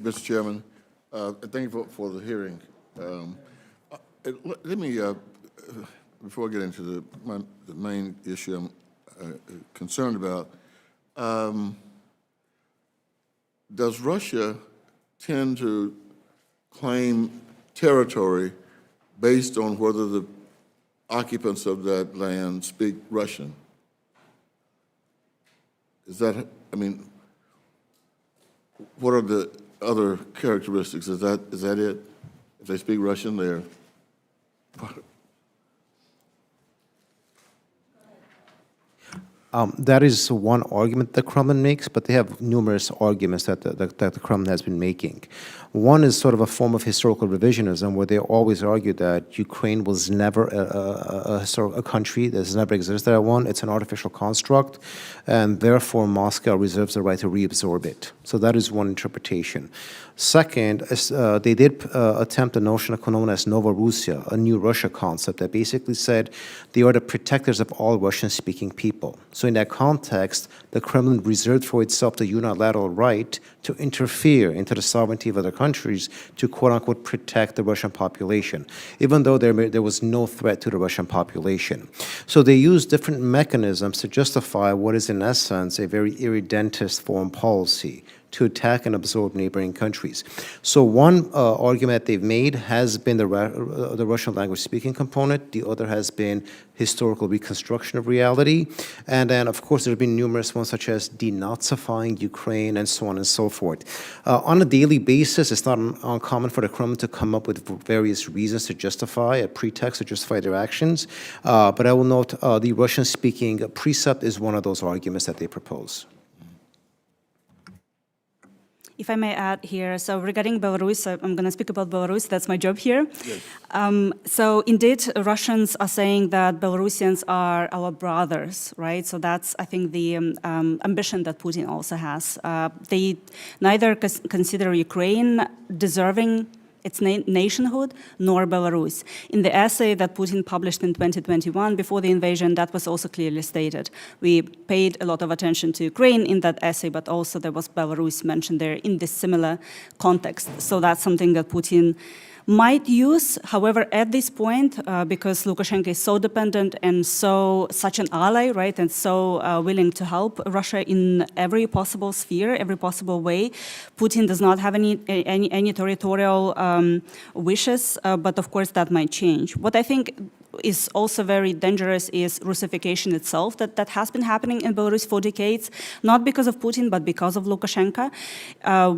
Mr. Chairman. Thank you for the hearing. Let me, before I get into the main issue I'm concerned about, does Russia tend to claim territory based on whether the occupants of that land speak Russian? Is that, I mean, what are the other characteristics? Is that it? If they speak Russian, they're that is one argument that Kremlin makes, but they have numerous arguments that the Kremlin has been making. One is sort of a form of historical revisionism, where they always argue that Ukraine was never a country that has never existed at one. It's an artificial construct, and therefore Moscow reserves the right to reabsorb it. So that is one interpretation. Second, they did attempt a notion known as Novorussia, a new Russia concept that basically said they are the protectors of all Russian-speaking people. So in that context, the Kremlin reserved for itself the unilateral right to interfere into the sovereignty of other countries to quote-unquote protect the Russian population, even though there was no threat to the Russian population. So they used different mechanisms to justify what is in essence a very irredentist foreign policy to attack and absorb neighboring countries. So one argument they've made has been the Russian language speaking component. The other has been historical reconstruction of reality. And then, of course, there have been numerous ones such as denazifying Ukraine and so on and so forth. On a daily basis, it's not uncommon for the Kremlin to come up with various reasons to justify, a pretext to justify their actions. But I will note the Russian-speaking precept is one of those arguments that they propose. If I may add here, so regarding Belarus, I'm going to speak about Belarus, that's my job here. Yes. So indeed, Russians are saying that Belarusians are our brothers, right? So that's, I think, the ambition that Putin also has. They neither consider Ukraine deserving its nationhood, nor Belarus. In the essay that Putin published in 2021, before the invasion, that was also clearly stated. We paid a lot of attention to Ukraine in that essay, but also there was Belarus mentioned there in this similar context. So that's something that Putin might use. However, at this point, because Lukashenko is so dependent and such an ally, right, and so willing to help Russia in every possible sphere, every possible way, Putin does not have any territorial wishes, but of course that might change. What I think is also very dangerous is Russification itself that has been happening in Belarus for decades, not because of Putin, but because of Lukashenko.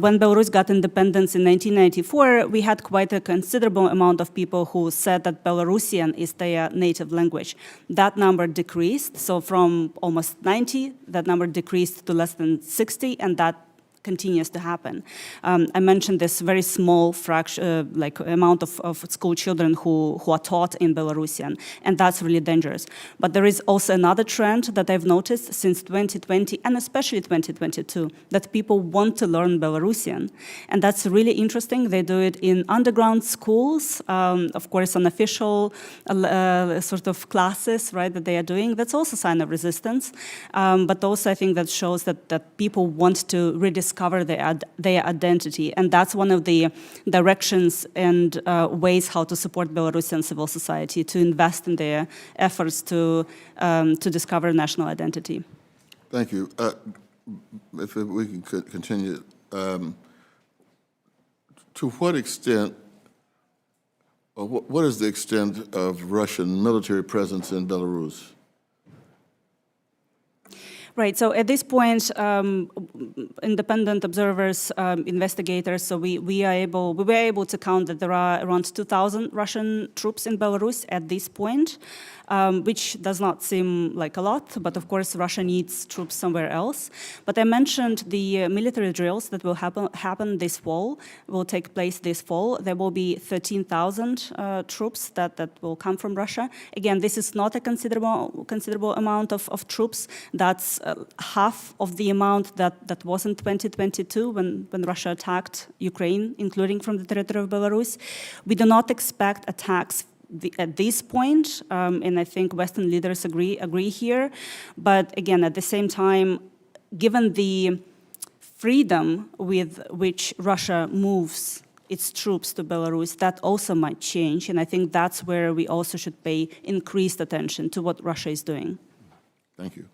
When Belarus got independence in 1994, we had quite a considerable amount of people who said that Belarusian is their native language. That number decreased, so from almost 90, that number decreased to less than 60, and that continues to happen. I mentioned this very small fraction, amount of school children who are taught in Belarusian, and that's really dangerous. But there is also another trend that I've noticed since 2020, and especially 2022, that people want to learn Belarusian, and that's really interesting. They do it in underground schools, of course, unofficial sort of classes, right, that they are doing. That's also a sign of resistance, but also I think that shows that people want to rediscover their identity, and that's one of the directions and ways how to support Belarusian civil society, to invest in their efforts to discover national identity. Thank you. If we can continue, to what extent, or what is the extent of Russian military presence in Belarus? Right, so at this point, independent observers, investigators, so we were able to count that there are around 2,000 Russian troops in Belarus at this point, which does not seem like a lot, but of course Russia needs troops somewhere else. But I mentioned the military drills that will happen this fall, will take place this fall. There will be 13,000 troops that will come from Russia. Again, this is not a considerable amount of troops. That's half of the amount that was in 2022 when Russia attacked Ukraine, including from the territory of Belarus. We do not expect attacks at this point, and I think Western leaders agree here. But again, at the same time, given the freedom with which Russia moves its troops to Belarus, that also might change. And I think that's where we also should pay increased attention to what Russia is doing. Thank you.